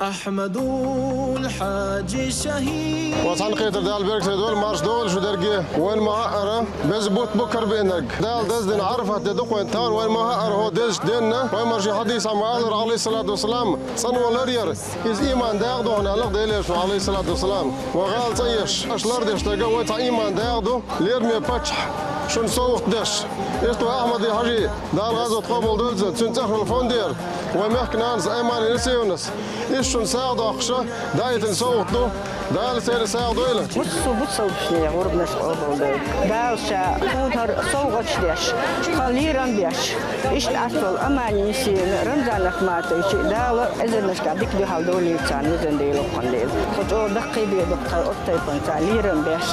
أحمد الحاج الشهيد وطن قيتر دال بيرك دول مارش دول شو درجة وين مهارة بزبط بكر بينك دال دزدن عرفت تدق وين تان وين مهارة هو دز ديننا وين مرشي حديث عن معاذ عليه الصلاة والسلام صنوا لرير إذ إيمان داغدو هنا لغد إليش عليه الصلاة والسلام وغال تيش أشلر ديش تقويت إيمان داغدو ليرمي باتش شون سوق دش استو أحمد الحاجي دال غازو تقابل دولزة تنتخل الفوندير ومحكنانس أيمان نسيونس إيش شون ساعدو أخشى دايت نسوق دو دال سير ساعدو إله بصوا شنو غربنا صعوبة دال شا فوتر سوقش ديش خليران ديش إيش أصل أمان يسين رمضان لخمات إيش دال إذا نشكا بيك بحال دولي تان إذا ديلو قليل خطو دقي بيدق أطيب تان ليران ديش